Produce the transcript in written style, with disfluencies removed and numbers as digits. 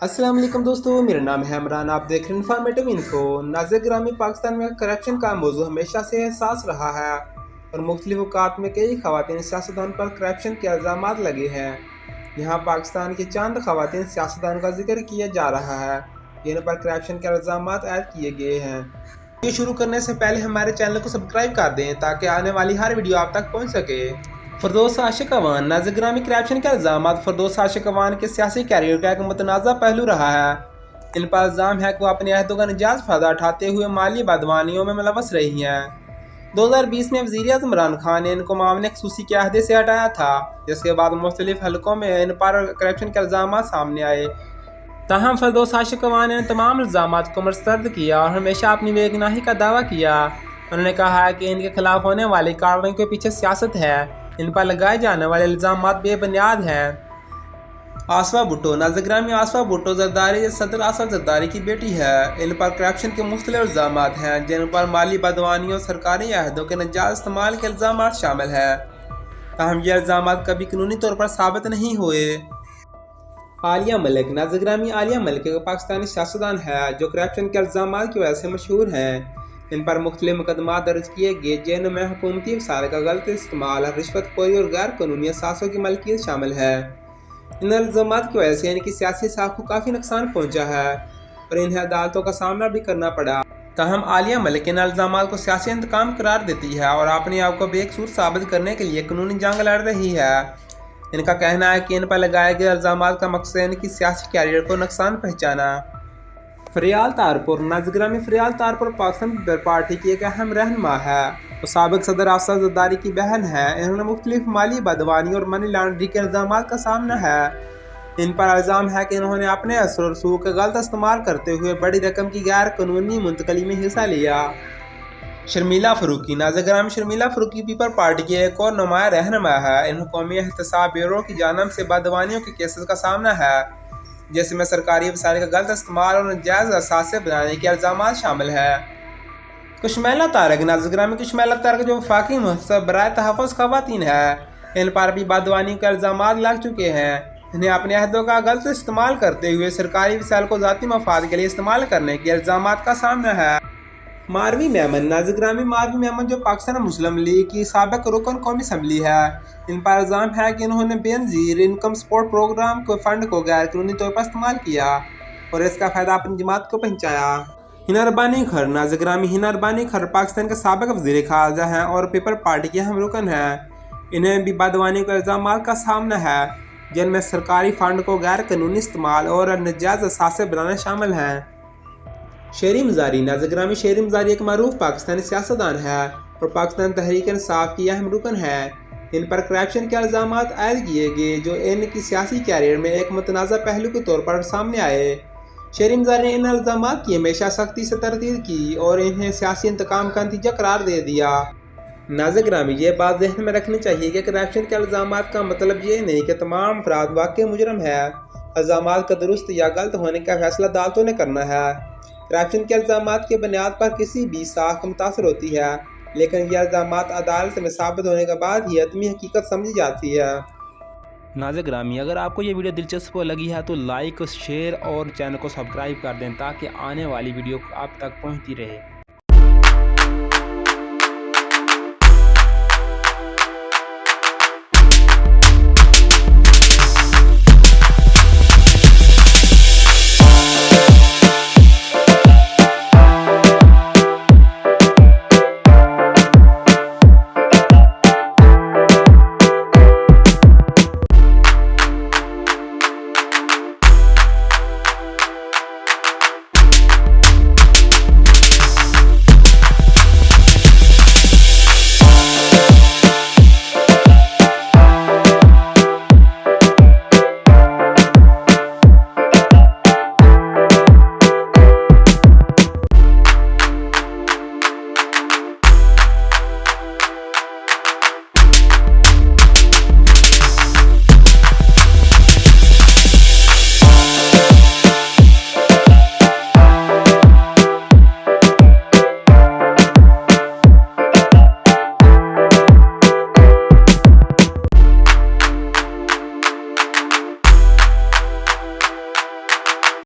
अस्सलाम वालेकुम दोस्तों, मेरा नाम है इमरान। आप देख रहे हैं इन्फॉर्मेटिव इन्फो। नाज़िर ग्रामी पाकिस्तान में करप्शन का मौजू हमेशा से एहसास रहा है और मुख्तलिफ औकात में कई खवातीन सियासतदान पर करप्शन के इल्ज़ाम लगे हैं। यहाँ पाकिस्तान की चंद खवातीन सियासतदान का जिक्र किया जा रहा है जिन पर करप्शन के इल्ज़ाम आयद किए गए हैं। ये शुरू करने से पहले हमारे चैनल को सब्सक्राइब कर दें ताकि आने वाली हर वीडियो आप तक पहुँच सके। फिरदौस आशिक अवान। नाज़िर ग्रामी करप्शन के इल्ज़ाम। फिरदौस आशिक अवान के सियासी कैरियर का एक मुतनाज़ा पहलू रहा है। इन पर इल्ज़ाम है कि वो अपने अहदों का नजायज़ फ़ायदा उठाते हुए माली बदवानियों में मुलव्वस रही हैं। 2020 में वज़ीर-ए-आज़म इमरान खान ने इनको मामले खसूसी के अहदे से हटाया था, जिसके बाद मुख्तलिफ हलकों में इन पर करप्शन के इल्ज़ाम सामने आए। ताहम फिरदौस आशिक अवान ने तमाम इल्ज़ाम को मुस्तरद किया और हमेशा अपनी बेगुनाही का दावा किया। उन्होंने कहा है कि इनके खिलाफ होने वाली कार्रवाई के पीछे सियासत है। इन पर लगाए जाने वाले इल्ज़ाम बेबुनियाद हैं। आसफा भुट्टो। नाज़िर ग्रामी आसफा भुट्टो जरदारी सदर असद जरदारी की बेटी है। इन पर करप्शन के मुख्तलिफ इल्ज़ाम हैं जिन पर माली बदवानियों, सरकारी अहदों के नाजायज़ इस्तेमाल के इल्ज़ाम शामिल हैं। ताहम ये इल्ज़ाम कभी कानूनी तौर पर साबित नहीं हुए। आलिया मलिक। नाज़िर ग्रामी आलिया मलिक एक पाकिस्तानी सियासतदान है जो करप्शन के इल्ज़ाम की वजह से मशहूर हैं। इन पर मुख्तलिफ मुकदमा दर्ज किए गए जिनमें हुकूमती वसाइल का गलत इस्तेमाल, रिश्वतखोरी और गैर कानूनी असासों की मलकियत शामिल है। इन इल्ज़ाम की वजह से इनकी सियासी साख को काफ़ी नुकसान पहुँचा है और इन्हें अदालतों का सामना भी करना पड़ा। ताहम आलिया मलिक इन इल्ज़ाम को सियासी इंतकाम करार देती है और अपने आप को बेकसूर साबित करने के लिए कानूनी जंग लड़ रही है। इनका कहना है कि इन पर लगाए गए इल्ज़ाम का मकसद इनकी सियासी कैरियर को नुकसान पहुँचाना। फ़रियाल तारपुर। नाज़िर ग्रामी फ़रियाल तारपुर पाकिस्तान पीपल्स पार्टी की एक अहम रहनुमा है। वो साबिक सदर असद जरदारी की बहन है। इन्होंने मुख्तलिफ माली बदवानी और मनी लॉन्ड्रिंग के इल्ज़ाम का सामना है। इन पर इल्ज़ाम है कि इन्होंने अपने असर और सूख का गलत इस्तेमाल करते हुए बड़ी रकम की गैर कानूनी मुंतकली में हिस्सा लिया। शर्मिला फ़ारूकी। नाज़िर ग्रामी शर्मिला फ़ारूकी पीपल्स पार्टी की एक और नुमाया रहनुमा है। इन्हें कौमी एहतसाब ब्यूरो की जानिब से बदवानियों के केसेस का सामना है जिसमें सरकारी वसाइल का गलत इस्तेमाल और नाजायज़ असासे बनाने के इल्ज़ाम शामिल है। कुशमैला तारक। नाज़िर ग्रामी कुशमैला तारक जो वफाकी मुहतसब बराए तहफ़्फ़ुज़ ख़वातीन है, इन पर भी बदवानी के इल्ज़ाम लग चुके हैं। इन्हें अपने अहदों का गलत इस्तेमाल करते हुए सरकारी वसाइल को ज़ाती मफाद के लिए इस्तेमाल करने के इल्ज़ाम का सामना है। मारवी मेमन। नाज़िर ग्रामी मारवी मेमन जो पाकिस्तान मुस्लिम लीग की साबिक रुकन कौमी असम्बली है। इन पर इल्ज़ाम है कि इन्होंने बेनज़ीर इनकम सपोर्ट प्रोग्राम के फंड को गैर कानूनी तौर पर इस्तेमाल किया और इसका फ़ायदा अपनी जमात को पहुँचाया। हिना अरबानी खर। नाज़िर ग्रामी हिना अरबानी खर पाकिस्तान के साबिक वज़ीर ख़ारजा हैं और पीपल्स पार्टी के अहम रुकन हैं। इन्हें भी बदवानी के इल्ज़ाम का सामना है जिनमें सरकारी फ़ंड को गैर कानूनी इस्तेमाल और नाजायज़ असासे बनाना शामिल हैं। शेरी मज़ारी। नाज़िर ग्रामी शेरी मज़ारी एक मरूफ पाकिस्तानी सियासतदान है और पाकिस्तान तहरीक इंसाफ की अहम रुकन है। इन पर करप्शन के इल्ज़ाम आयद किए गए जो इनकी सियासी कैरियर में एक मुतनाज़ा पहलू के तौर पर सामने आए। शेरी मज़ारी ने इन इल्ज़ाम की हमेशा सख्ती से तरदीद की और इन्हें सियासी इंतकाम का नतीजा करार दे दिया। नाज़िर ग्रामी ये बात ज़हन में रखनी चाहिए कि करप्शन के इल्ज़ाम का मतलब ये नहीं कि तमाम अफराद वाकई मुजरम है। इल्ज़ाम का दुरुस्त या गलत होने का फैसला अदालतों ने करना है। करप्शन के इल्ज़ाम की बुनियाद पर किसी भी साख मुतासर होती है, लेकिन यह इल्ज़ाम अदालत में साबित होने के बाद ही हतमी हकीकत समझी जाती है। नाज़िर ग्रामी अगर आपको ये वीडियो दिलचस्प लगी है तो लाइक, शेयर और चैनल को सब्सक्राइब कर दें ताकि आने वाली वीडियो आप तक पहुँचती रहे।